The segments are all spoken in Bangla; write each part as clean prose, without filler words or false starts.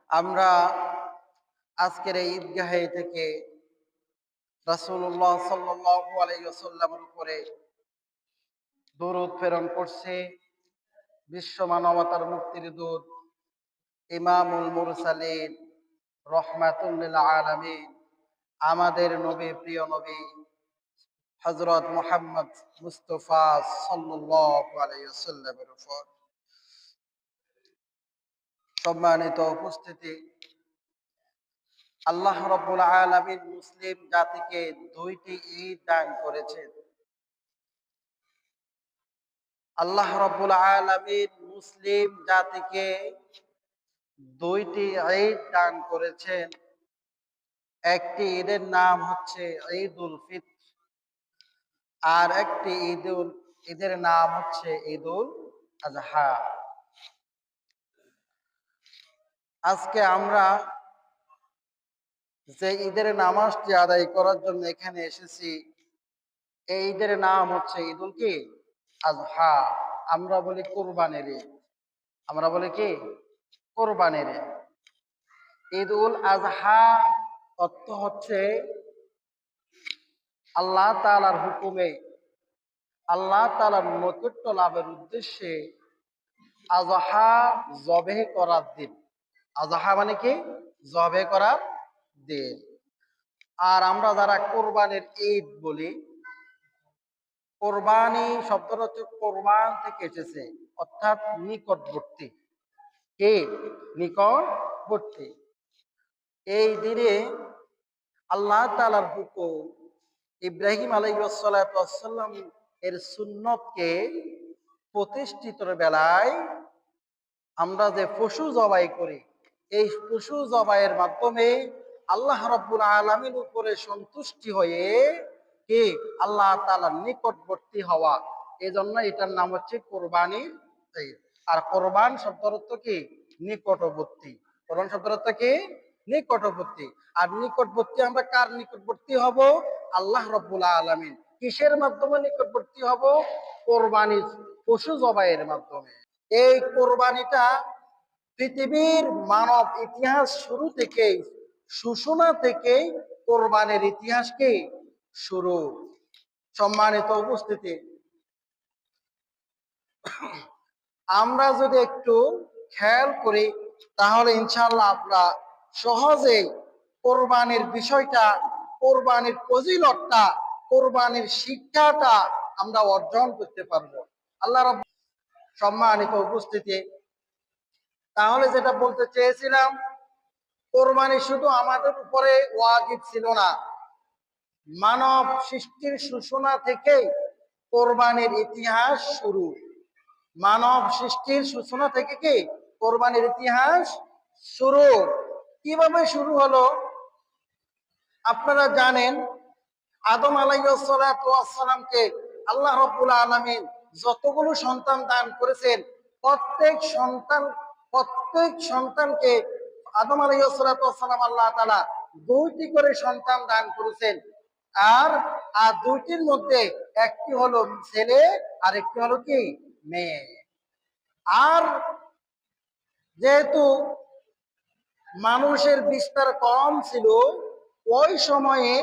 আমরা আজকের এই ঈদগাহে থেকে রাসূলুল্লাহ সাল্লাল্লাহু আলাইহি ওয়াসাল্লামের উপরে দরুদ প্রেরণ করছি। বিশ্ব মানবতার মুক্তির দূত, ইমামুল মুরসালিন, রহমাতুল লিল আলামিন, আমাদের নবী, প্রিয় নবী হযরত মুহাম্মদ মুস্তাফা সাল্লাল্লাহু আলাইহি ওয়াসাল্লামের উপর। সম্মানিত উপস্থিতি, আল্লাহ রাব্বুল আলামিন মুসলিম জাতিকে দুইটি ঈদ দান করেছেন। আল্লাহ রাব্বুল আলামিন মুসলিম জাতিকে দুইটি ঈদ দান করেছেন। একটি ঈদের নাম হচ্ছে ঈদুল ফিতর, আর একটি ঈদের নাম হচ্ছে ঈদুল আজহা। আজকে আমরা যে ঈদের নামাজটি আদায় করার জন্য এখানে এসেছি, এই ঈদের নাম হচ্ছে ঈদুল কি আজহা। আমরা বলি কোরবানির ঈদ। আমরা বলি কি কোরবানির ঈদ। ঈদুল আজহা অর্থ হচ্ছে আল্লাহ তাআলার হুকুমে, আল্লাহ তাআলার নৈকট্য লাভের উদ্দেশ্যে আজহা জবেহ করার দিন। আজহা মানে কি জবেহ করার দিন। আর আমরা যারা কোরবানির ঈদ বলি, কোরবানি শব্দটা হচ্ছে কোরবান থেকে এসেছে, অর্থাৎ নিকটবর্তী। কি নিকটবর্তী। এই দিনে আল্লাহ তাআলার হুকুম, ইব্রাহিম আলাইহিস সালাম এর সুন্নতকে প্রতিষ্ঠিতর বেলায় আমরা যে পশু জবাই করি, এই পশু জবাইয়ের মাধ্যমে আল্লাহ রাব্বুল আলামিন উপরে সন্তুষ্টি হয়ে কি আল্লাহ তাআলার নিকটবর্তী হওয়া। এই জন্য এটার নাম হচ্ছে কোরবানির ঈদ। আর কোরবান শব্দের অর্থ কি নিকটবর্তী। কোরবান শব্দের অর্থ কি নিকটবর্তী। আর নিকটবর্তী আমরা কার নিকটবর্তী হব? আল্লাহ রাব্বুল আলামিন। কিসের মাধ্যমে নিকটবর্তী হব? কোরবানি পশু জবাইয়ের মাধ্যমে। এই কোরবানিটা পৃথিবীর মানব ইতিহাস শুরু থেকেই, সূচনা থেকেই কোরবানের ইতিহাস কি শুরু। সম্মানিত উপস্থিতি, আমরা যদি একটু খেয়াল করি তাহলে ইনশাআল্লাহ আমরা সহজেই কোরবানির বিষয়টা, কোরবানির ফজিলতটা, কোরবানির শিক্ষাটা আমরা অর্জন করতে পারবো। আল্লাহ রাব্বুল। সম্মানিত উপস্থিতি, তাহলে যেটা বলতে চেয়েছিলাম, কোরবানি শুধু আমাদের উপরে ওয়াজিব ছিল না, মানব সৃষ্টির সূচনা থেকেই কোরবানির ইতিহাস শুরু। মানব সৃষ্টির সূচনা থেকে কি কোরবানির ইতিহাস শুরু। কিভাবে শুরু হলো? আপনারা জানেন, আদম আলাইহিস সালামকে আল্লাহ রাব্বুল আলামিন যতগুলো সন্তান দান করেছেন, প্রত্যেক সন্তানকে আদম আলাইহিস সালাম আল্লাহ তাআলা দুইটি করে সন্তান দান করেছেন। আর আর দুইটির মধ্যে একটি হলো ছেলে আর একটি হলো কি মেয়ে। আর যেহেতু মানুষের বিস্তার কম ছিল, ওই সময়ে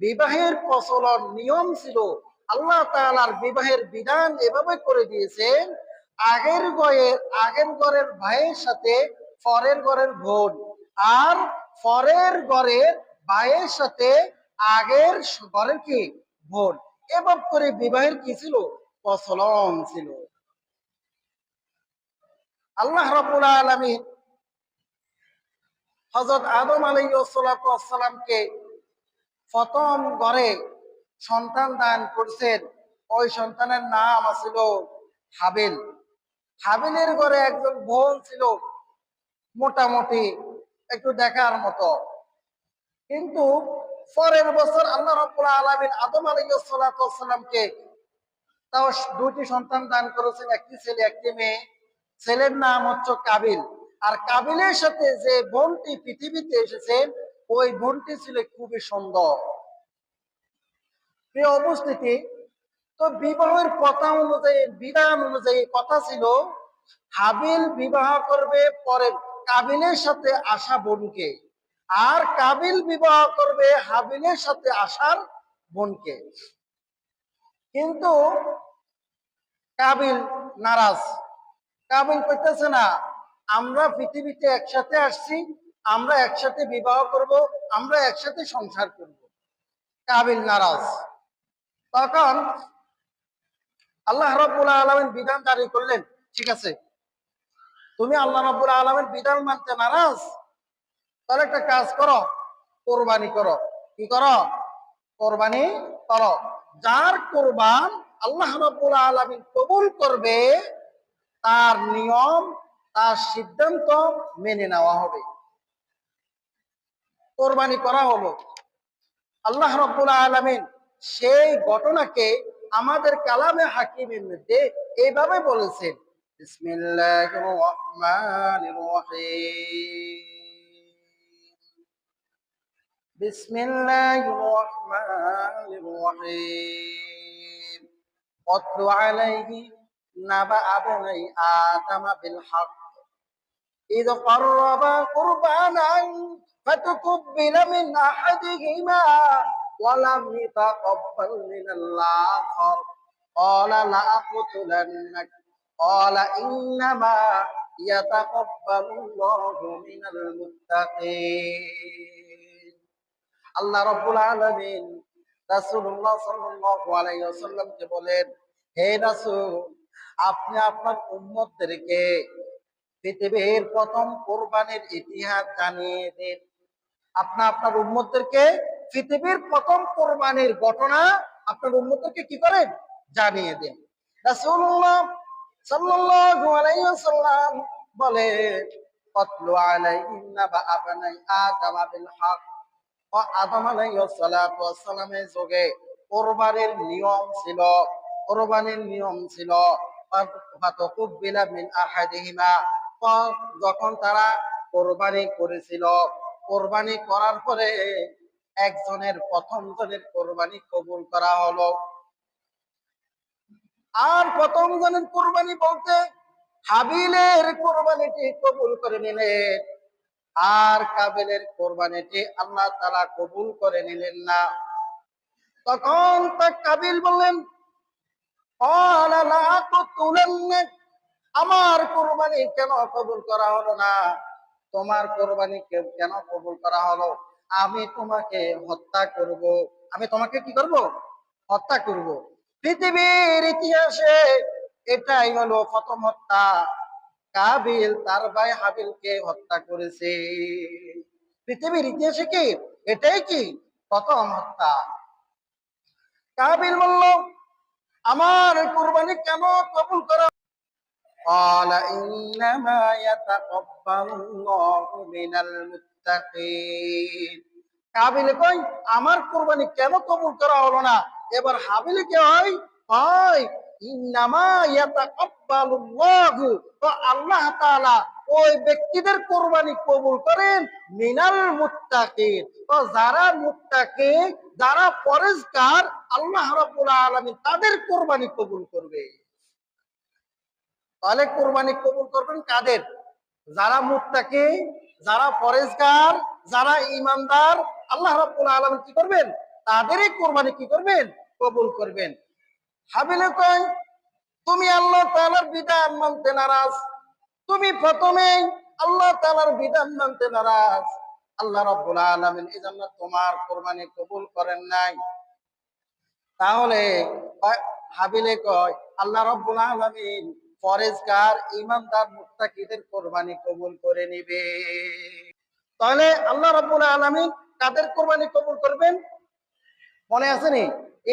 বিবাহের প্রচলন নিয়ম ছিল। আল্লাহ তাআলার বিবাহের বিধান এভাবে করে দিয়েছেন, আগের ঘরের ভাইয়ের সাথে পরের ঘরের বোন, আর পরের ঘরের ভাইয়ের সাথে আগের ঘরের কি বোন। এভাবে করে বিবাহের কি ছিল প্রচলন ছিল। আল্লাহ রাব্বুল আলামিন হযরত আদম আলাইহিস সালামকে প্রথম ঘরে সন্তান দান করছেন। ওই সন্তানের নাম ছিল হাবিল। হাবিলের ঘরে একজন বোন ছিল, মোটামুটি একটু দেখার মতো। কিন্তু পরের বছর আল্লাহ রাব্বুল আলামিন আদম আলাইহিস সালামকে তাও দুইটি সন্তান দান করেছেন, একটি ছেলে একটি মেয়ে। ছেলের নাম হচ্ছে কাবিল। আর কাবিলের সাথে যে বোনটি পৃথিবীতে এসেছেন, ওই বোনটি ছিল খুবই সুন্দর। প্রিয় উপস্থিতি, তো বিবাহের কথা অনুযায়ী, বিধান অনুযায়ী কথা ছিল হাবিল বিবাহ করবে পরের কাবিলের সাথে আসা বোনকে, আর কাবিল বিবাহ করবে হাবিলের সাথে আসার বোনকে। কিন্তু কাবিল নারাজ। কাবিল কইতেছে না, আমরা পৃথিবীতে একসাথে আসছি, আমরা একসাথে বিবাহ করব, আমরা একসাথে সংসার করব। কাবিল নারাজ। তখন আল্লাহ রাব্বুল আলামিন বিধান জারি করলেন, ঠিক আছে, তুমি আল্লাহ রাব্বুল আলামিন বিধান মানতে নারাজ, তাহলে একটা কাজ করো, কোরবানি করো। কি করো? কোরবানি করো। যার কোরবান আল্লাহ রাব্বুল আলামিন কবুল করবে, তার নিয়ম, তার সিদ্ধান্ত মেনে নেওয়া হবে। কোরবানি করা হলো। আল্লাহ রাব্বুল আলামিন সেই ঘটনাকে আমাদের কালামে হাকিমের মধ্যে এইভাবে বলেছেন, বিসমিল্লাহির রহমানির রহিম, বিসমিল্লাহির রহমানির রহিম, ওয়াতলু আলাইহি নাবা আবনাই আদামা বিল হক إذ قربا قربانا فتقبل من أحدهما ولم يتقبل من الآخر قال لأقتلنك قال إنما يتقبل الله من المتقين আল্লাহ রাব্বুল আলামিন রাসূলুল্লাহ সাল্লাল্লাহু আলাইহি ওয়াসাল্লামকে বলেন, হে রাসূল, আপনি আপনার উম্মতদেরকে পৃথিবীর প্রথম কোরবানির ইতিহাস জানিয়ে দিন। আপনি আপনার উম্মতদেরকে পৃথিবীর প্রথম কোরবানির ঘটনা আপনার উম্মতদেরকে কি করেন? জানিয়ে দিন। রাসূলুল্লাহ সাল্লাল্লাহু আলাইহি ওয়াসাল্লাম বলেন, ওয়াতলু আলাইহিম নাবা আবনাই আদম বিল হক। ও আদম আলাইহিস সালাতু ওয়াস সালামের যুগে কোরবানির নিয়ম ছিল, কোরবানির নিয়ম ছিল ফাতাকুবিলা মিন আহাদিহিমা, যখন তারা কোরবানি করেছিল, কোরবানি করার পরে একজনের, প্রথম জনের কোরবানি কবুল করা হলো। আর প্রথম জনের কোরবানি বলতে হাবিলের কোরবানিটি কবুল করে নিলেন, আর কাবিলের কোরবানিটি আল্লাহ তাআলা কবুল করে নিলেন না। তখন তার কাবিল বললেন, আমার কোরবানি কেন কবুল করা হলো না? তোমার কোরবানি কেন কবুল করা হলো? আমি তোমাকে হত্যা করব। আমি তোমাকে কি করব? হত্যা করব। পৃথিবীর ইতিহাসে এটাই হলো প্রথম হত্যা। কাবিল তার ভাই হাবিলকে হত্যা করেছে। পৃথিবীর ইতিহাসে কি এটাই কি প্রথম হত্যা? কাবিল বলল, আমার কোরবানি কেন কবুল করা? قال إنما يتقبل الله من المتقين। কাবিল কই, আমার কোরবানি কেন কবুল করা হলো না? এবার হাবিল কে হয়, হয় ইন্নামা ইয়াতাকাব্বালুল্লাহু, তো আল্লাহ তাআলা ওই ব্যক্তিদের কোরবানি কবুল করেন মিনাল মুত্তাকিন, তো যারা মুত্তাকি, যারা পরেজগার, আল্লাহ রাব্বুল আলামিন তাদের কোরবানি কবুল করবে। তাহলে কোরবানি কবুল করবেন কাদের? যারা মুত্তাকি, যারা পরেজগার, যারা ঈমানদার, আল্লাহ রাব্বুল আলামিন কি করবেন? তাদেরই কোরবানি কি করবেন? কবুল করবেন। হাবিলে কয়, তুমি আল্লাহ তাআলার বিধান মানতে নারাজ, তুমি প্রথমেই আল্লাহ তাআলার বিধান মানতে নারাজ, আল্লাহ রাব্বুল আলামিন এজন্য তোমার কোরবানি কবুল করেন নাই। তাহলে হাবিলে কয়, আল্লাহ রাব্বুল আলামিন পরেজগার, ঈমানদার, মুত্তাকিদের কোরবানি কবুল করে নিবে। তাহলে আল্লাহ রাব্বুল আলামিন কাদের কোরবানি কবুল করবেন? মনে আছে নি?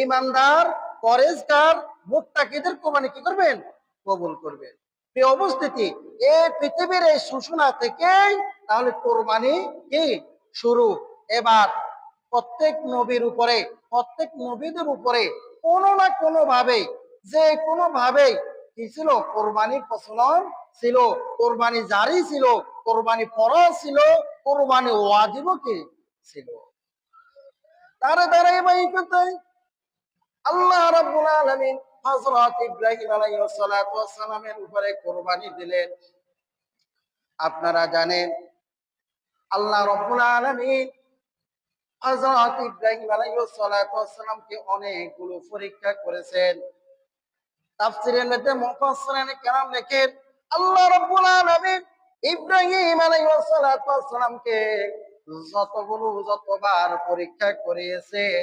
ঈমানদার, পরেজগার, মুত্তাকিদের কোরবানি কি করবেন? কবুল করবেন। এই অবস্থিতি, এই পৃথিবীর এই সূচনা থেকেই তাহলে কোরবানি কি শুরু। এবার প্রত্যেক নবীর উপরে, প্রত্যেক নবীদের উপরে কোনো না কোনো ভাবে, যে কোনো ভাবে কি ছিল? কোরবানির প্রচলন ছিল, কোরবানি জারি ছিল, কোরবানি ফরজ ছিল, কোরবানি ওয়াজিব কি ছিল। তার ধারাবাহিকতায় আল্লাহ রাব্বুল আলামিন হযরত ইব্রাহিম আলাইহিস সালাতু ওয়াস সালামের উপরে কোরবানি দিলেন। আপনারা জানেন আল্লাহ রাব্বুল আলামিন হযরত ইব্রাহিম আলাইহিস সালাতু ওয়াস সালামকে অনেকগুলো পরীক্ষা করেছেন। তাফসীরের মধ্যে মুফাসসিরিনে কেরাম লেখেন আল্লাহ রাব্বুল আলামিন ইব্রাহিম আলাইহিস সালাতু ওয়াস সালামকে যতবার পরীক্ষা করিয়েছেন,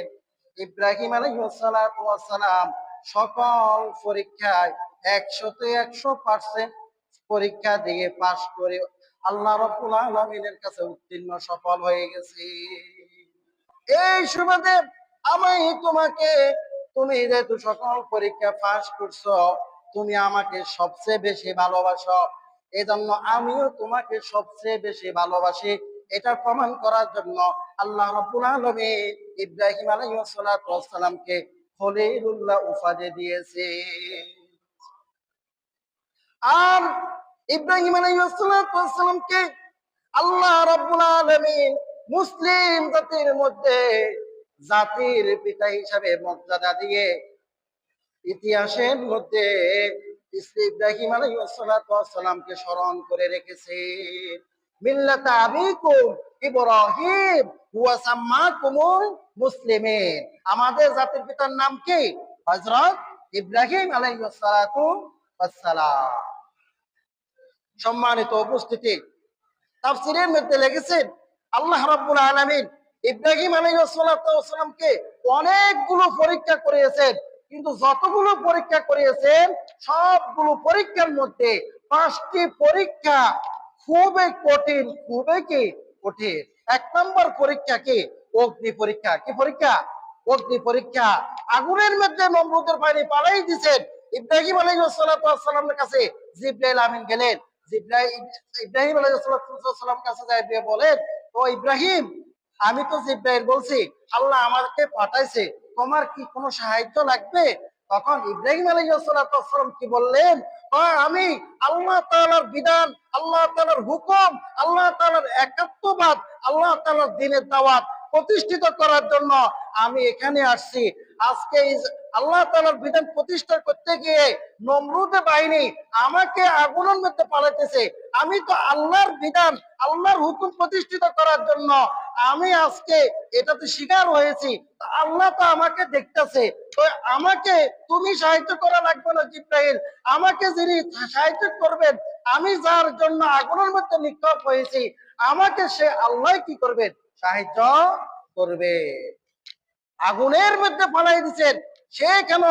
ইব্রাহিম আলাইহিস সালাতু ওয়াস সালাম সকল পরীক্ষায় 100তে 100% পরীক্ষা দিয়ে পাশ করে আল্লাহ রাব্বুল আলামিনের কাছে উত্তীর্ণ সফল হয়ে গেছে। এই সুবাদে আমি তোমাকে, তুমি যেহেতু সকল পরীক্ষা পাস করছো, তুমি আমাকে সবচেয়ে বেশি ভালোবাসো, এজন্য আমিও তোমাকে সবচেয়ে বেশি ভালোবাসি। এটা প্রমাণ করার জন্য আল্লাহ রাব্বুল আলামিন ইব্রাহিম আলাইহিস সালাতু ওয়াস সালামকে খলিলুল্লাহ উপাধি দিয়েছে। আর ইব্রাহিম আলাইহিস সালাতু ওয়াস সালামকে আল্লাহ রাব্বুল আলামিন মুসলিম জাতির মধ্যে জাতির পিতা হিসাবে মর্যাদা দিয়ে ইতিহাসের মধ্যে ইব্রাহিম আলাইহিস সালাতু ওয়াস সালামকে স্মরণ করে রেখেছে। মিল্লাতা আবিকুম ইব্রাহিম ওয়া সাম্মাকুমুল মুসলিমিন। আমাদের জাতির পিতার নাম কি? হযরত ইব্রাহিম আলাইহিস সালাতু ওয়াস সালাম। সম্মানিত উপস্থিতি, তাফসীরের মধ্যে লিখেছেন আল্লাহ রাব্বুল আলামিন ইব্রাহিম আলাইহিস সালাতু ওয়াস সালামকে অনেকগুলো পরীক্ষা করিয়েছেন, কিন্তু যতগুলো পরীক্ষা করিয়েছেন সবগুলো পরীক্ষার মধ্যে 5টি পরীক্ষা খুবই কঠিন, খুবই কি কঠিন। 1 নম্বর পরীক্ষা কি? অগ্নি পরীক্ষা। কি পরীক্ষা? অগ্নি পরীক্ষা। আগুনের মধ্যে নমরুদের বাহিনী পালাই দিয়েছেন। ইব্রাহিম আলাইহিস সালাতু ওয়াস সালামের কাছে জিবরাইল আমিন গেলেন। ইব্রাহিম আলাইহিস সালাতু ওয়াস সালামের কাছে যাই বলেন, ও ইব্রাহিম, আমি তো জিবরাইল বলছি, আল্লাহ আমাকে পাঠাইছে, তোমার কি কোনো সাহায্য লাগবে? তখন ইব্রাহিম আলাইহিস সালাতু ওয়াস সালাম কি বললেন? আমি আল্লাহ তাআলার বিধান, আল্লাহ তাআলার হুকুম, আল্লাহ তাআলার একাত্মবাদ, আল্লাহ তাআলার দ্বীনের দাওয়াত প্রতিষ্ঠিত করার জন্য আমি এখানে আসছি। আজকে আল্লাহ তাআলার বিধান প্রতিষ্ঠা করতে গিয়ে নমরুদের বাহিনী আমাকে আগুনের মধ্যে পালাইতেছে। আমি তো আল্লাহর বিধান, আল্লাহর হুকুম প্রতিষ্ঠিত করার জন্য আমি আজকে এটাতে শিকার হয়েছি। আল্লাহ তো আমাকে দেখতেছে, তো আমাকে তুমি সাহায্য করা লাগবে না জিবরাইল। আমাকে যিনি সাহায্য করবেন, আমি যার জন্য আগুনের মধ্যে নিক্ষেপ হয়েছি, আমাকে সে আল্লাহ কি করবেন? সাহায্য করবে। আগুনের মধ্যে ফালাই দিচ্ছেন, সে কেন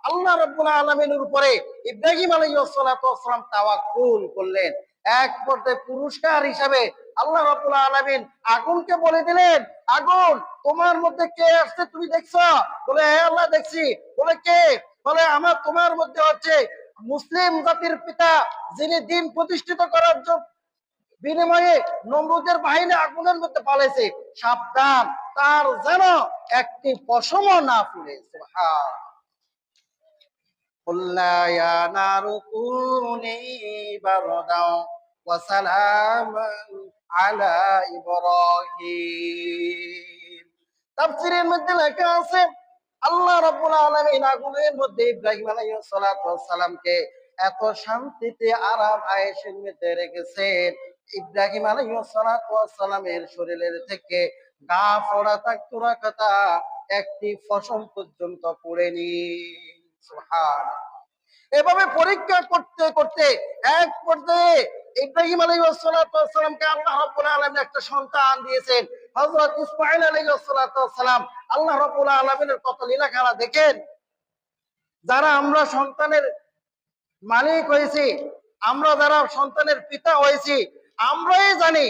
আল্লাহ রাব্বুল আলামিনের উপরে ইব্রাহিম আলাইহিস সালাতু ওয়াস সালাম তাওয়াক্কুল করলেন। এক পর্যায়ে পুরস্কার হিসাবে আল্লাহ রাব্বুল আলামিন আগুনকে বলে দিলেন, আগুন তোমার মধ্যে কে আসছে তুমি দেখছো? বলে হ্যাঁ আল্লাহ দেখছি। বলে কে? বলে আমার তোমার মধ্যে হচ্ছে মুসলিম জাতির পিতা, যিনি দ্বীন প্রতিষ্ঠিত করার জন্য বিনিময়ে নমরুদের বাহিনী আগুনের মধ্যে পালাইছে। সাবধান, তার যেন একটি পশমও না পুড়ে। সুবহান। কুল্লা ইয়া নারু কুনি বারদাও ওয়া সালামান আলা ইব্রাহিম। তাফসীরের মধ্যে লেখা আছে আল্লাহ রাব্বুল আলামিন আগুনের মধ্যে ইব্রাহিম আলাইহিস সালাতু ওয়াস সালামকে এত শান্তিতে আরাম আয়েশের মধ্যে রেখেছেন, ইব্রাহিম আলাইহিস সালাতু ওয়াস সালামের শরীরের থেকে গা ফোড়া তাকতুরা কথা একটি ফসল পর্যন্ত পড়েনি। সুবহান। এভাবে পরীক্ষা করতে করতে এক পর্যায়ে ইব্রাহিম আলাইহিস সালাতু ওয়াস সালামকে আল্লাহ রাব্বুল আলামিন একটা সন্তান দিয়েছেন, হযরত ইসমাঈল আলাইহিস সালাতু ওয়াস সালাম। আল্লাহ রাব্বুল আলামিনের কত লীলা খেলা দেখেন। যারা আমরা সন্তানের মালিক হয়েছি, আমরা যারা সন্তানের পিতা হয়েছি, আমরাই জানি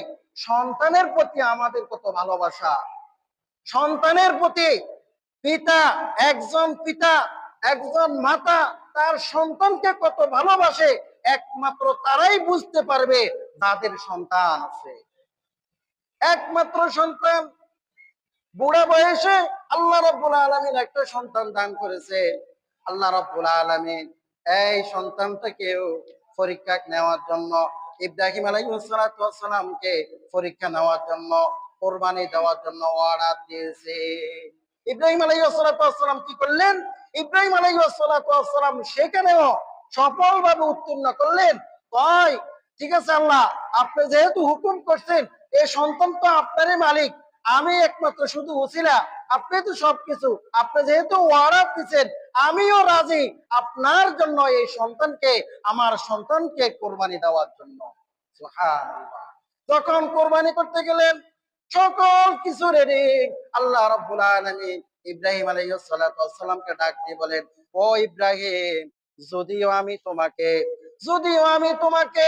সন্তানের প্রতি আমাদের কত ভালোবাসা। সন্তানের প্রতি পিতা, একজন পিতা, একজন মাতা তার সন্তানকে কত ভালোবাসে একমাত্র তারাই বুঝতে পারবে যাদের সন্তান আছে। একমাত্র সন্তান, বুড়া বয়সে আল্লাহ রাব্বুল আলামিন একটা সন্তান দান করেছে। আল্লাহ রাব্বুল আলামিন এই সন্তানটাকেও পরীক্ষা নেওয়ার জন্য ইব্রাহিম আলাইহিস সালাতু ওয়াস সালামকে পরীক্ষা নেওয়ার জন্য, কুরবানি দেওয়ার জন্য অর্ডার দিয়েছে। ইব্রাহিম আলাইহিস সালাতু ওয়াস সালাম কি করলেন? ইব্রাহিম আলাইহিস সালাতু ওয়াস সালাম সেখানেও সফলভাবে উত্তীর্ণ করলেন। তাই ঠিক আছে আল্লাহ, আপনি যেহেতু হুকুম করছেন, এই সন্তান তো আপনারই মালিক, আমি একমাত্র শুধু ওসিলা, আপনি তো সবকিছু, আপনি যেহেতু ওয়ারাত দিচ্ছেন, আমিও রাজি আপনার জন্য এই সন্তানকে, আমার সন্তানকে কোরবানি দেওয়ার জন্য। সুবহানাল্লাহ। যখন কোরবানি করতে গেলেন, সকল কিছু রেডি, আল্লাহ রাব্বুল আলামিন ইব্রাহিম আলাইহিস সালাতু ওয়াস সালামকে ডাক দিয়ে বলেন, ও ইব্রাহিম, যদিও আমি তোমাকে যদিও আমি তোমাকে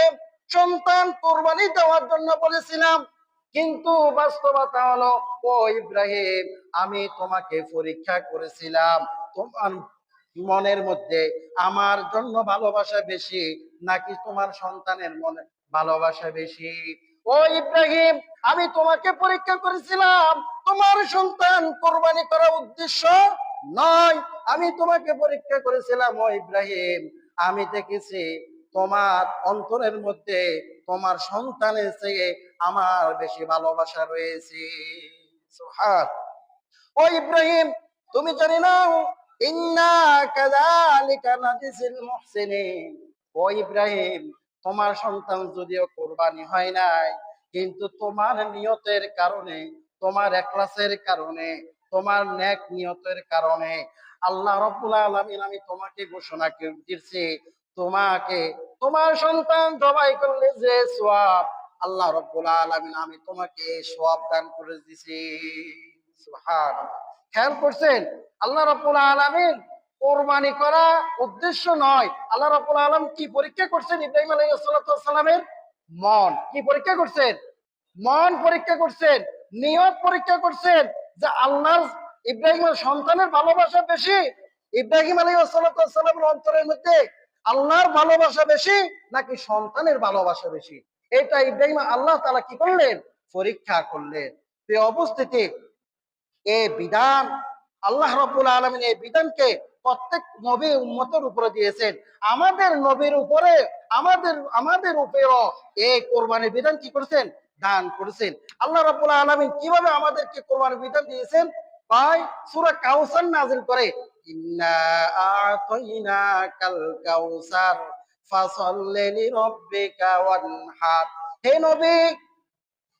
সন্তান কোরবানি দেওয়ার জন্য বলেছিলাম, কিন্তু বাস্তবতা হলো, ও ইব্রাহিম, আমি তোমাকে পরীক্ষা করেছিলাম তোমার মনের মধ্যে আমার জন্য ভালোবাসা বেশি নাকি তোমার সন্তানের মনে ভালোবাসা বেশি। ও ইব্রাহিম, আমি তোমাকে পরীক্ষা করেছিলাম তোমার সন্তান কোরবানি করার উদ্দেশ্য নয়, আমি তোমাকে পরীক্ষা করেছিলাম ও ইব্রাহিম, আমি দেখেছি তোমার অন্তরের মধ্যে তোমার সন্তানের চেয়ে আমার বেশি ভালোবাসা রয়েছে। সুবহান। ও ইব্রাহিম, তুমি জানি না, ইন্না কাযালিকা নাজিসিল মুহসিনিন। ও ইব্রাহিম, তোমার সন্তান যদিও কোরবানি হয় নাই, কিন্তু তোমার নিয়তের কারণে, তোমার ইখলাসের কারণে, তোমার নেক নিয়তের কারণে আল্লাহ রাব্বুল আলামিন আমি তোমাকে ঘোষণা দিচ্ছি, তোমাকে তোমার সন্তান জবাই করলে যে সওয়াব, আল্লাহ রাব্বুল আলামিন আমি তোমাকে এই সওয়াব দান করে দিছি। সুবহানাল্লাহ। খেয়াল করছেন, আল্লাহ রাব্বুল আলামিন কোরবানি করা উদ্দেশ্য নয়, আল্লাহ রাব্বুল আলামিন কি পরীক্ষা করছেন ইব্রাহিম আলাইহিস সালাতু ওয়াস সালামের? মন। কি পরীক্ষা করছেন? মন পরীক্ষা করছেন, নিয়ত পরীক্ষা করছেন, যে আল্লাহর ইব্রাহিমের সন্তানের ভালোবাসা বেশি, ইব্রাহিম আলাইহিস সালাতু ওয়াস সালামের অন্তরের মধ্যে আল্লাহর ভালোবাসা বেশি নাকি সন্তানের ভালোবাসা বেশি, এটা ইব্রাহিম আল্লাহ তাআলা কি করলেন? পরীক্ষা করলেন। এই অবস্থিতি, এই বিধান, আল্লাহ রাব্বুল আলামিন এই বিধানকে প্রত্যেক নবী উম্মতের উপরে দিয়েছেন, আমাদের নবীর উপরে, আমাদের উপরেও এই কোরবানির বিধান কি করেছেন? দান করেছেন। আল্লাহ রাব্বুল আলামিন কিভাবে আমাদেরকে কোরবানির বিধান দিয়েছেন? তাই সূরা কাউসার নাযিল করে, ইন্না আ'তাইনাকাল কাউসার ফাসাল্লি লিরাব্বিকা ওয়ানহার। হে নবী,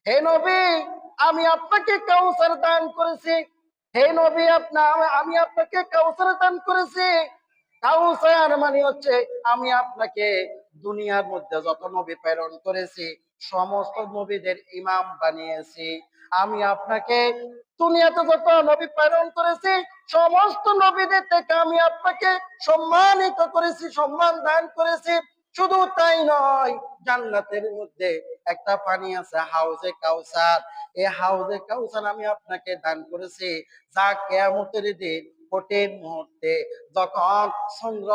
হে নবী, আমি আপনাকে কাউসার দান করেছি। হে নবী, আমি আপনাকে কাউসার দান করেছি। কাউসার মানে হচ্ছে, আমি আপনাকে দুনিয়ার মধ্যে যত নবী প্রেরণ করেছি সমস্ত নবীদের ইমাম বানিয়েছি। আমি আপনাকে দুনিয়াতে যত নবী প্রেরণ করেছি সমস্ত নবীদের থেকে আমি আপনাকে সম্মানিত করেছি, সম্মান দান করেছি। শুধু তাই নয়, জান্নাতের মধ্যে একটা পানি আছে হাউজে কাউসার, এই হাউজে কাউসার আমি আপনাকে দান করেছি, যা কিয়ামতের দিন কঠিন মুহূর্তে যখন চন্দ্র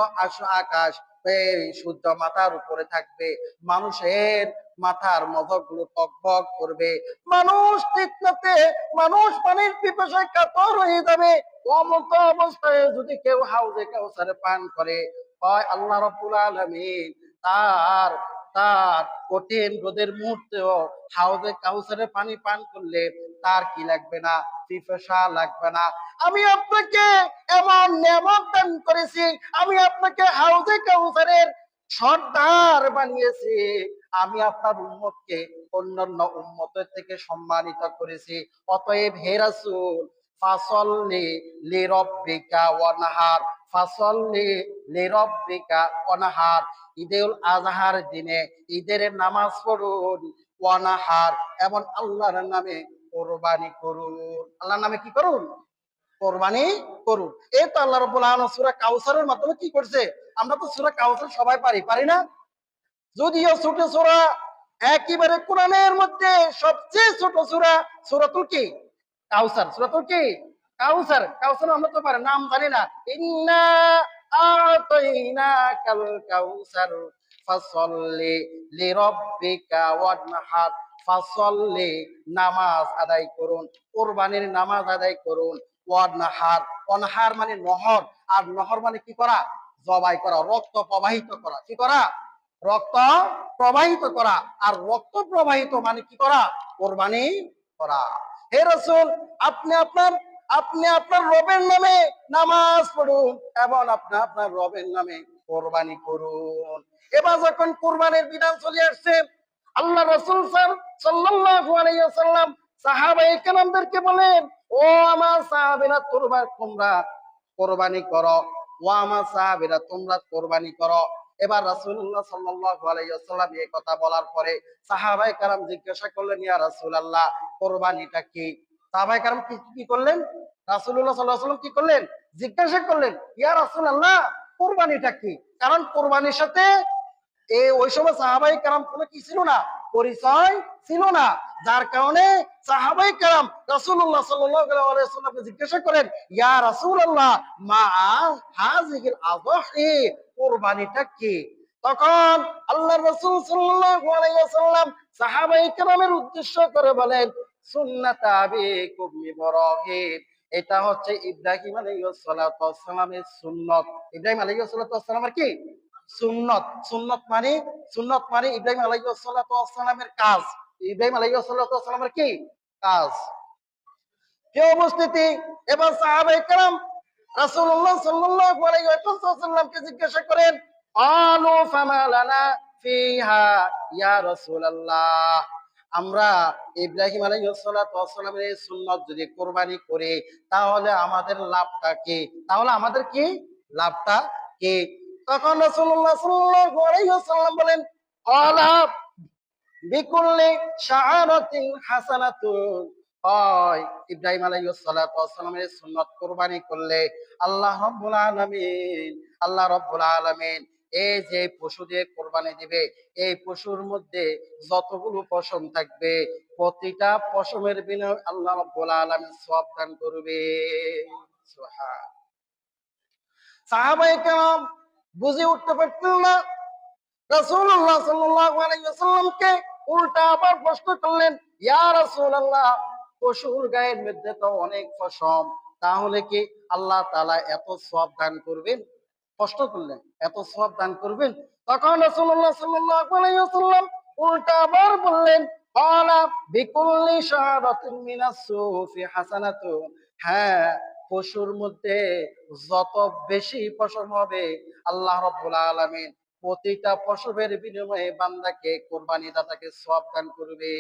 আকাশ এই সূর্য মাথার উপরে থাকবে, মানুষের মাথার মগজগুলো টকবক করবে, মানুষ তৃষ্ণাতে, মানুষ পানির পিপাসায় কাতর হয়ে যাবে, অমত অবস্থায় যদি কেউ হাউজে কাউসারে পান করে, হয় আল্লাহ রাব্বুল আলামিন তার তার কঠিন রোদের মুহূর্তেও হাউজে কাউসারের পানি পান করলে তার কি লাগবে না? পিপাসা লাগবে না। আমি আপনাকে এমন নেয়ামত দান করেছি, আমি আপনাকে হাউজে কাউসারের সর্দার বানিয়েছি, আমি আপনার উম্মতকে অন্যান্য উম্মতের থেকে সম্মানিত করেছি। অতএব হে রাসূল, ফাসাল্লি লিরাব্বিকা ওয়ানহার, ফাসাল্লি লিরাব্বিকা ওয়ানহার, ঈদুল আজহার দিনে ঈদের নামাজ পড়ুন, ওয়ানহার এবং আল্লাহর নামে কোরবানি করুন। আল্লাহর নামে কি করুন? কোরবানি করুন। এই তো আল্লাহ রাব্বুল আলামিন সূরা কাউসারের মাধ্যমে কি করছে? আমরা তো সূরা কাউসার সবাই পারি না? যদিও ছোট সূরা, একেবারে কোরআনের মধ্যে সবচেয়ে ছোট সূরা সূরাতুল কি? কাউসার। সূরাতুল কি? কাউসার। কাউসার আমরা তো পারি, নাম জানি না। ইন্না আ'তাইনাকাল কাউসার ফাসাল্লি লিরাব্বিকা ওয়ানহার, ফাসাল্লি নামাজ আদায় করুন, কোরবানির নামাজ আদায় করুন, ওয়ানহার, অনহার মানে নহর, আর নহর মানে কি করা? জবাই করা, রক্ত প্রবাহিত করা। কি করা? রক্ত প্রবাহিত করা। আর রক্ত প্রবাহিত মানে কি করা? কোরবানি করা। হে রাসূল, আপনি আপনার রবের নামে নামাজ পড়ুন এবং আপনি আপনার রবের নামে কোরবানি করুন। এবার যখন কোরবানির বিধান চলে আসছে, আল্লাহ রাসূল সাল্লাল্লাহু আলাইহি ওয়াসাল্লাম সাহাবায়ে কেরামদেরকে বলেন, ও আমার সাহাবীরা তোমরা কোরবানি করো, ও আমার সাহাবীরা তোমরা কোরবানি করো। এবার রাসূলুল্লাহ সাল্লাল্লাহু আলাইহি ওয়াসাল্লাম এই কথা বলার পরে সাহাবায়ে কেরাম জিজ্ঞাসা করলেন, ইয়া রাসূলুল্লাহ কোরবানিটা কি? সাহাবায়ে কেরাম কি করলেন? রাসূলুল্লাহ সাল্লাল্লাহু আলাইহি ওয়াসাল্লাম কি করলেন? জিজ্ঞাসা করলেন, ইয়া রাসূলুল্লাহ কোরবানিটা কি? কারণ কোরবানির সাথে ওই সময় সাহাবাই কেরাম কোনো কি ছিল না, পরিচয় ছিল না। যার কারণে সাহাবাই কেরাম রাসূলুল্লাহ সাল্লাল্লাহু আলাইহি ওয়াসাল্লামকে জিজ্ঞাসা করেন, ইয়া রাসূলুল্লাহ মা হাযিহিল আযহি, কুরবানিটা কি? তখন আল্লাহর রাসূল সাল্লাল্লাহু আলাইহি ওয়াসাল্লাম সাহাবাই কেরামের উদ্দেশ্য করে বলেন, সুন্নাত আবিকুম ইব্রাহিম, এটা হচ্ছে ইব্রাহিম আলাইহিস সালাতু ওয়াস সালামের সুন্নত। ইব্রাহিম আলাইহিস সালাতু ওয়াস সালামের কি সুন্নত? সুন্নত মানে ইব্রাহিম আলাইহিস সালাতু ওয়াস সালামের কাজ। ইব্রাহিম আলাইহিস সালাতু ওয়াস সালামের কি কাজ? প্রিয় উপস্থিতি, এবার সাহাবায়ে কেরাম রাসূলুল্লাহ সাল্লাল্লাহু আলাইহি ওয়াসাল্লামকে জিজ্ঞাসা করেন, আলু ফামা লানা ফিহা ইয়া রাসূলুল্লাহ, আমরা ইব্রাহিম আলাইহিস সালাতু ওয়াস সালামের এই সুন্নত যদি কুরবানি করি তাহলে আমাদের লাভটা কি? তাহলে আমাদের কি লাভটা কি? তখন রাসূলুল্লাহ সাল্লাল্লাহু আলাইহি ওয়াসাল্লাম বলেন, ক্বালা বিকুল্লি শাআরাতিন হাসানাতুন, হয় ইব্রাহিম আলাইহিস সালাতু ওয়াস সালামের সুন্নাত কুরবানি করলে আল্লাহ রাব্বুল আলামিন এই যে পশু দিয়ে কোরবানি দিবে, এই পশুর মধ্যে যতগুলো পশম থাকবে প্রতিটা পশমের বিনিময়ে আল্লাহ রাব্বুল আলামিন সওয়াব দান করবে। সুবহান। সাহাবায়ে কেরাম বুঝে উঠতে পারতেন না। রাসূলুল্লাহ সাল্লাল্লাহু আলাইহি ওয়াসাল্লামকে উল্টা আবার প্রশ্ন করলেন, ইয়া রাসূলুল্লাহ পশুর গায়ের মধ্যে তো অনেক পশম, তাহলে কি আল্লাহ তাআলা এত সওয়াব দান করবেন? প্রশ্ন করলেন, এত সওয়াব দান করবেন? তখন রাসূলুল্লাহ সাল্লাল্লাহু আলাইহি ওয়াসাল্লাম উল্টা আবার বললেন, ক্বালা বিকুল্লি শাআরাতিন মিনাস সুফি হাসানাতুন, হ্যাঁ পশুর মধ্যে যত বেশি পশম হবে আল্লাহ রাব্বুল আলামিন প্রতিটা পশমের বিনিময়ে বান্দাকে কোরবানি দাতাকে সওয়াব দান করবে।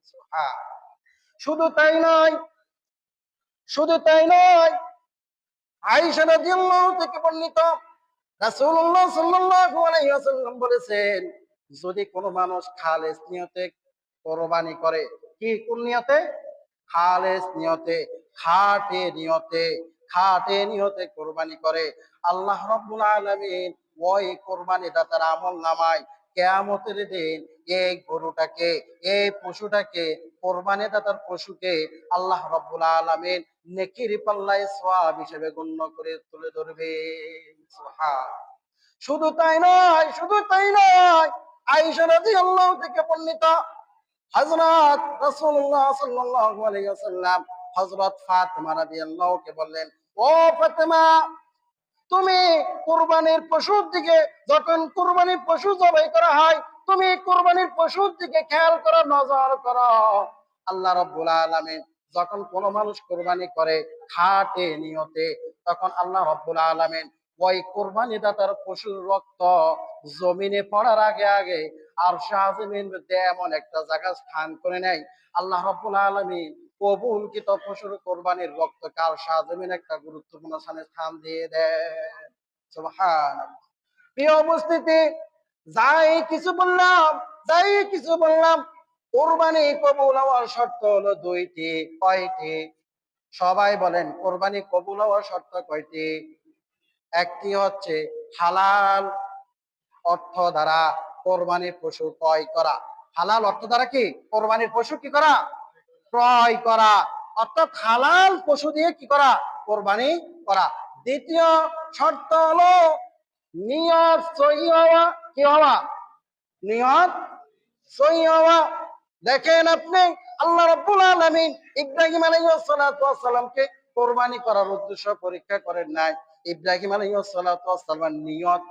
সুবহান। শুধু তাই নয়, শুধু তাই নয়, আয়েশা রাদিয়াল্লাহু থেকে বর্ণিত রাসূলুল্লাহ সাল্লাল্লাহু আলাইহি ওয়াসাল্লাম বলেছেন, যদি কোনো মানুষ খালেস নিয়তে কোরবানি করে, কি কোন নিয়তে? খালেস নিয়তে, খাঁটি নিয়তে কোরবানি করে, আল্লাহ রাব্বুল আলামিন ওই কোরবানি দাতার আমলনামায় কিয়ামতের দিন এই গরুটাকে, এই পশুটাকে, কোরবানি দাতার পশুকে আল্লাহ রাব্বুল আলামিন নেকির পাল্লায় সওয়াব হিসেবে গণ্য করে তুলে ধরবে। সুবহান। শুধু তাই নয়, শুধু তাই নয়, আয়েশা রাদিয়াল্লাহু থেকে বর্ণিত হযরত রাসূলুল্লাহ সাল্লাল্লাহু আলাইহি ওয়াসাল্লাম হযরত ফাতেমা রাদিয়াল্লাহু কে বললেন, ও ফাতেমা, তুমি কুরবানির পশুর দিকে, যখন কুরবানির পশু জবাই করা হয় তুমি কুরবানির পশুর দিকে খেয়াল করো, নজর করো। আল্লাহ রাব্বুল আলামিন যখন কোন মানুষ কুরবানি করে খাঁটি নিয়তে, তখন আল্লাহ রাব্বুল আলামিন ওই কুরবানি দাতার পশুর রক্ত জমিনে পড়ার আগে আগে আরশে আজিমের মধ্যে এমন একটা জায়গা স্থান করে নেয়, আল্লাহ রাব্বুল আলামিন কবুলকৃত পশুর কোরবানির রক্তকে আরশে আজিমের একটা গুরুত্বপূর্ণ স্থান দিয়ে দেয়। সুবহানাল্লাহ। প্রিয় উপস্থিতি, যাই কিছু বললাম, কোরবানি কবুল হওয়ার শর্ত হলো দুইটি। কয়টি? সবাই বলেন, কোরবানি কবুল হওয়ার শর্ত কয়টি? একটি হচ্ছে হালাল অর্থ দ্বারা কোরবানির পশু ক্রয় করা। হালাল অর্থ দ্বারা কি কোরবানির পশু কি করা? ক্রয় করা। অর্থাৎ হালাল পশু দিয়ে কি করা? কোরবানি করা। দ্বিতীয় শর্ত হলো নিয়ত সহি হওয়া। কি হওয়া? নিয়ত সহি হওয়া। দেখেন আপনি, আল্লাহ রাব্বুল আলামিন ইব্রাহিম আলাইহিস সালাতু ওয়াস সালামকে কোরবানি করার উদ্দেশ্য পরীক্ষা করেন নাই। ইব্রাহিম আলাইহিস সালাতু ওয়াস সালামের নিয়ত,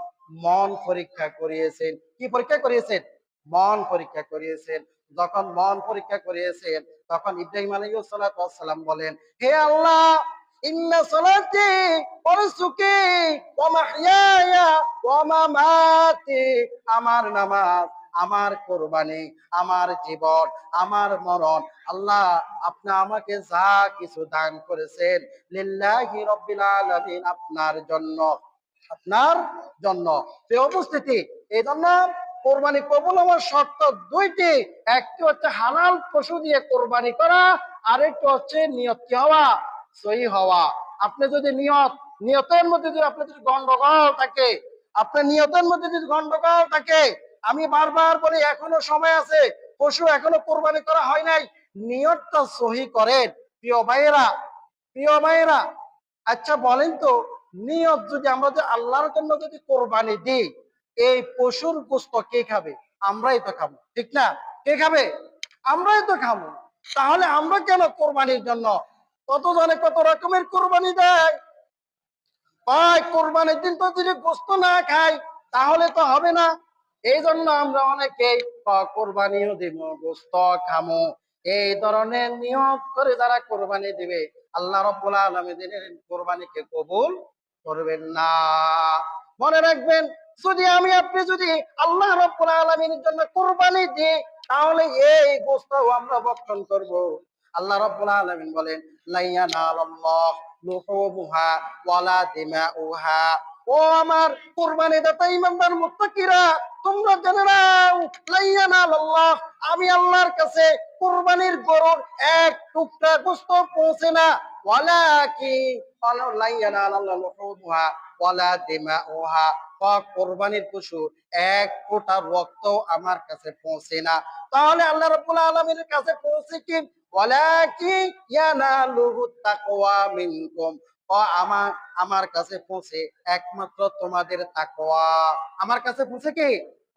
মন পরীক্ষা করিয়েছেন। কি পরীক্ষা করিয়েছেন? মন পরীক্ষা করিয়েছেন। যখন মন পরীক্ষা করিয়েছেন তখন ইব্রাহিম আলাইহিস সালাতু ওয়াস সালাম বলেন, হে আল্লাহ, ইন্না সালাতি ওয়া নুসুকি ওয়া মাহইয়ায়া ওয়া মামাতি, আমার নামাজ, আমার কোরবানি, আমার জীবন, আমার মরণ, আল্লাহ আপনি আমাকে যা কিছু দান করেছেন লিল্লাহি রাব্বিল আলামিন, আপনার জন্য, আপনার জন্য। সেই উপস্থিতি, এই জন্য কোরবানি কবুল হওয়ার শর্ত দুইটি। একটি হচ্ছে হালাল পশু দিয়ে কোরবানি করা, আরেকটি হচ্ছে নিয়ত কি হওয়া, সহি হওয়া। আপনি যদি নিয়তের মধ্যে যদি আপনার যদি গন্ডগোল থাকে, আপনার নিয়তের মধ্যে যদি গন্ডগোল থাকে, আমি বারবার বলি এখনো সময় আছে, পশু এখনো কোরবানি করা হয় নাই, নিয়তটা সহি করেন। প্রিয় ভাইয়েরা, প্রিয় ভাইয়েরা, আচ্ছা বলেন তো, নিয়ত যদি আমরা যে আল্লাহর জন্য যদি কোরবানি দিই, এই পশুর গোশত কে খাবে? আমরাই তো খাবো, ঠিক না? কে খাবে? আমরাই তো খাবো। তাহলে আমরা কেন কোরবানির জন্য, কত জনে কত রকমের কোরবানি দেয়, ভাই কোরবানির দিন তো যদি গোশত না খাই তাহলে তো হবে না। এই জন্য আমরা অনেকেই কোরবানিও দিব, গোশত খামো, এই ধরনের নিয়ম করে যারা কোরবানি দিবে, আল্লাহ রাব্বুল আলামিনের কোরবানিকে কবুল করবেন না। মনে রাখবেন, যদি আমি আপনি যদি আল্লাহ রাব্বুল আলামিনের জন্য কোরবানি দিই, তাহলে এই গোশত আমরা ভক্ষণ করব। আল্লাহ রাব্বুল আলামিন বলেন, লা ইয়ানালাল্লাহ লুহুমুহা ওয়ালা দিমাউহা। ও আমার কুরবানি দাতা ইমানদার মুত্তাকিরা, তোমরা জেনে নাও, লা ইয়ানালাল্লাহ, আমি আল্লাহর কাছে কুরবানির গরুর এক টুকরা গোশত পৌঁছে না, ওয়ালাকিন লা ইয়ানালাল্লাহ লুহুমুহা ওয়ালা দিমাউহা, কোরবানির পশু এক ফোঁটা রক্ত আমার কাছে পৌঁছে না। তাহলে আল্লাহ রাব্বুল আলামিনের কাছে পৌঁছে কি? ওয়ালাকিন ইয়ানালুহু তাকওয়া মিনকুম, আমার আমার কাছে পৌঁছে একমাত্র তোমাদের তাকওয়া। আমার কাছে পৌঁছে কি?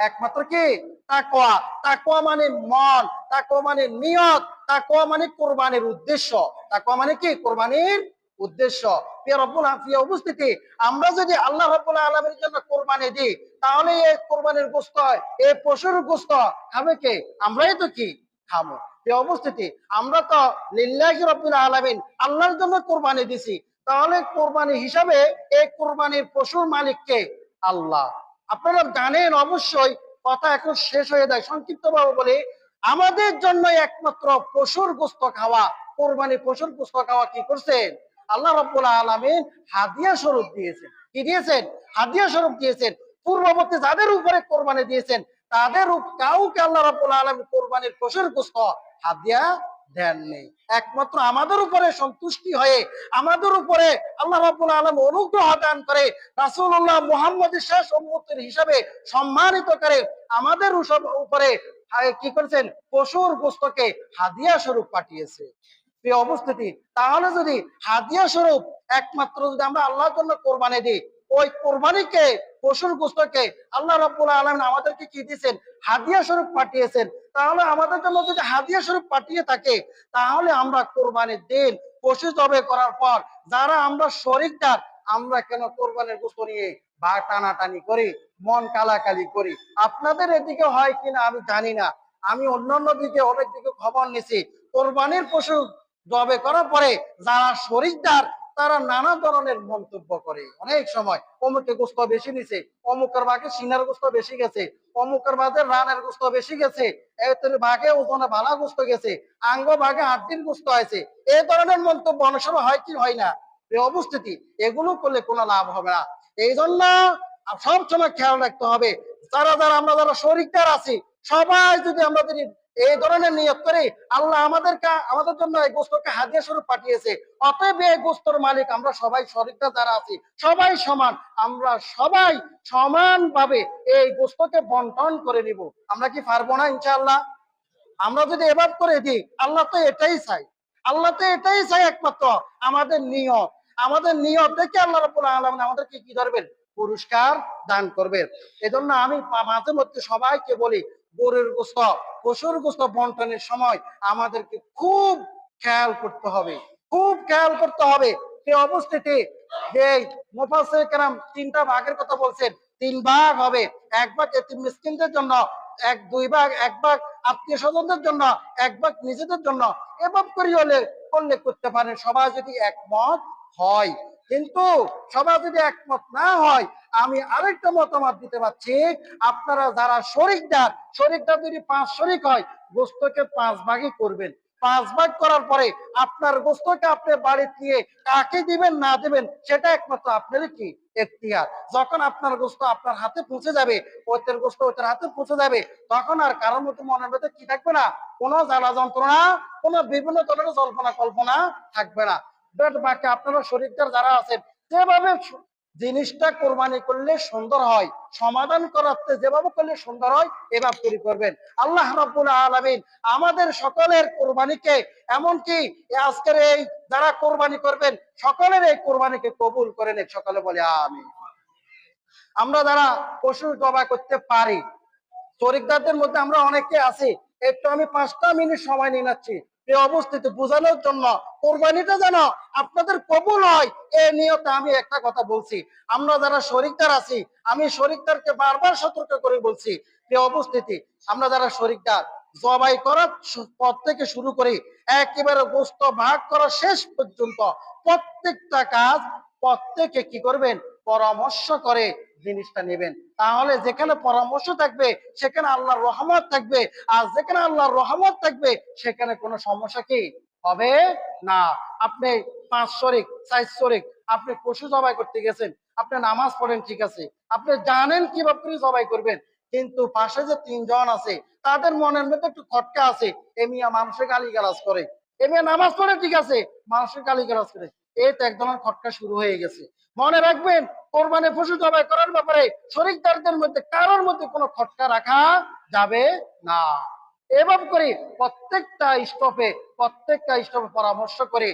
একমাত্র কি? তাকওয়া। তাকওয়া মানে মন, তাকওয়া মানে নিয়ত, তাকওয়া মানে কোরবানির উদ্দেশ্য। তাকওয়া মানে কি? কোরবানির উদ্দেশ্য। প্রিয় রব্বুল প্রিয় উপস্থিতি, আমরা যদি আল্লাহ রাব্বুল আলামিনের জন্য কোরবানি দিই, তাহলে এই কোরবানির গোশত, এই পশুর গোশত খাবে কে? আমরাই তো কি খাবো। প্রিয় উপস্থিতি, আমরা তো লিল্লাহি রাব্বিল আলামিন, আল্লাহর জন্য কোরবানি দিছি, তাহলে কোরবানি হিসাবে এই কোরবানির পশুর মালিক কে? আল্লাহ। আপনারা জানেন অবশ্যই, কথা এখন শেষ হয়ে যায়, সংক্ষিপ্ত ভাবে বলি, আমাদের জন্য একমাত্র পশুর গোশত খাওয়া, কোরবানি পশুর গোশত খাওয়া কি করছেন? আল্লাহ রাব্বুল আলামিন হাদিয়া স্বরূপ দিয়েছেন। কি দিয়েছেন? হাদিয়া স্বরূপ দিয়েছেন। পূর্ববর্তী যাদের উপরে কোরবানি দিয়েছেন, তাদের কাউকে আল্লাহ রাব্বুল আলামিন কোরবানির পশুর গোশত হাদিয়া দেননি। একমাত্র আমাদের উপরে সন্তুষ্টি হয়ে, আমাদের উপরে আল্লাহ রাব্বুল আলামিন অনুগ্রহ দান করে, রাসূলুল্লাহ মুহাম্মদের শেষ উম্মতের হিসাবে সম্মানিত করে আমাদের উপরে কি করেছেন? পশুর গোশতকে হাদিয়া স্বরূপ পাঠিয়েছে। প্রিয় উপস্থিতি, তাহলে যদি হাদিয়া স্বরূপ একমাত্র যদি আমরা আল্লাহর জন্য কোরবানি দিই, ওই কোরবানিকে, পশুর গোশতকে আল্লাহ রাব্বুল আলামিন আমাদেরকে কি দিয়েছেন? হাদিয়া স্বরূপ পাঠিয়েছেন। তাহলে আমাদের জন্য যদি হাদিয়া স্বরূপ পাঠিয়ে থাকে, তাহলে আমরা কোরবানির দিন পশু জবাই করার পর যারা আমরা শরীকদার, আমরা কেন কোরবানির গোশত নিয়ে বা টানাটানি করি, মন কালাকালি করি? আপনাদের এদিকে হয় কিনা আমি জানি না, আমি অন্যান্য দিকে অনেক দিকে খবর নিছি, কোরবানির পশু জবে করার পরে যারা শরীকদার, তারা নানা ধরনের মন্তব্য করে। অনেক সময় অমুকের গোস্ত বেশি নিছে, অমুকের ভাগে সিনার গোস্ত বেশি গেছে, অমুকের ভাগে রানের গোস্ত বেশি গেছে, এর ভাগে ওজনে ভালা গোস্ত গেছে, আঙ্গ ভাগে হাড্ডির গোস্ত আছে। এই ধরনের মন্তব্য অনেক সময় হয় কি হয় না? এই অবস্থিতি, এগুলো করলে কোনো লাভ হবে না। এই জন্য সব সময় খেয়াল রাখতে হবে, যারা যারা আমরা যারা শরীকদার আছি, সবাই যদি আমরা যদি এই ধরনের নিয়ত করে, আল্লাহ আমাদের জন্য এই গোস্তকে হাদিয়া স্বরূপ পাঠিয়েছে, অতএব এই গোস্তর মালিক আমরা সবাই, শরীরটা যারা আছি সবাই সমান, আমরা সবাই সমানভাবে এই গোস্তকে বন্টন করে নিব। আমরা কি পারবো না? ইনশাআল্লাহ আমরা যদি এবার করে দিই, আল্লাহ তো এটাই চাই, আল্লাহ তো এটাই চাই একমাত্র আমাদের নিয়ত। আমাদের নিয়ত দেখে আল্লাহ রাব্বুল আলামিন আমাদেরকে কি ধরবেন? পুরস্কার দান করবেন। এজন্য আমি মাঝে মধ্যে সবাইকে বলি, গরুর গোস্ত, পশুর গোস্ত বন্টনের সময় আমাদেরকে খুব খেয়াল করতে হবে, খুব খেয়াল করতে হবে। সেই অবস্থিতে যে মুফাসসির কেরাম তিনটা ভাগের কথা বলছেন, তিন ভাগ হবে। এক ভাগ এতিম মিসকিনদের জন্য, দুই ভাগ, এক ভাগ আত্মীয় স্বজনদের জন্য, এক ভাগ নিজেদের জন্য। এভাবে করি হলে করলে করতে পারেন, সবাই যদি একমত হয়। কিন্তু সবাই যদি একমত না হয়, আমি আরেকটা মতামত দিতে পারছি। আপনারা যারা শরিকদার, শরিকদার যদি 5 শরিক হয়, গোস্তকে 5 ভাগই করবেন। 5 ভাগ করার পরে আপনার গোস্তকে আপনি বাড়ি দিয়ে কাকে দিবেন না দিবেন সেটা একমাত্র আপনারই কি এখতিয়ার। যখন আপনার গোস্ত আপনার হাতে পৌঁছে যাবে, ওদের গোস্ত ওদের হাতে পৌঁছে যাবে, তখন আর কারোর মধ্যে মনের মধ্যে কি থাকবে না, কোনো জ্বালা যন্ত্রণা, কোনো বিভিন্ন ধরনের জল্পনা কল্পনা থাকবে না। বাকি আপনারা শরীরদার যারা আছেন, যেভাবে জিনিসটা কোরবানি করলে সুন্দর হয়, সমাধান করাতে যেভাবে করলে সুন্দর হয়, এভাবে তৈরি করবেন। আল্লাহ রাব্বুল আলামিন আমাদের সকলের কোরবানিকে, এমনকি আজকের এই যারা কোরবানি করবেন সকলের এই কোরবানিকে কবুল করে নেন, সকলে বলে আমিন। আমরা যারা পশু জবাই করতে পারি, শরিকদারদের মধ্যে আমরা অনেকে আছি, একটু আমি 5টা মিনিট সময় নিয়ে নিচ্ছি এই অবস্থিত বোঝানোর জন্য, কোরবানিটা যেন আপনাদের কবুল হয় এই নিয়তে আমি একটা কথা বলছি। আমরা যারা শরিকদার আছি, আমি শরিকদারকে বারবার সতর্ক করে বলছি যে অবস্থিতি, আমরা যারা শরিকদার, জবাই করার পর থেকে শুরু করে একেবারে গোস্ত ভাগ করা শেষ পর্যন্ত প্রত্যেকটা কাজ প্রত্যেকে কি করবেন, পরামর্শ করে জিনিসটা নেবেন। তাহলে যেখানে পরামর্শ থাকবে সেখানে আল্লাহর রহমত থাকবে, আর যেখানে আল্লাহর রহমত থাকবে সেখানে কোনো সমস্যা কি হবে না। আপনি 5 শরিক 4 শরিক, আপনি পশু জবাই করতে গেছেন, আপনি নামাজ পড়েন, ঠিক আছে, আপনি জানেন কিভাবে করে জবাই করবেন, কিন্তু পাশে যে 3 জন আছে তাদের মনের মধ্যে একটু খটকা আছে, এ মিয়া মানুষের গালিগালাজ করে, এ মিয়া নামাজ পড়ে, ঠিক আছে, মানুষের গালিগালাজ করে, এই তো এক ধরনের খটকা শুরু হয়ে গেছে। মনে রাখবেন, কোরবানি পশু জবাই করার ব্যাপারে শরিকদারদের মধ্যে কারোর মধ্যে কোনো খটকা রাখা যাবে না। এভাবে করে প্রত্যেকটা স্টপে পরামর্শ করে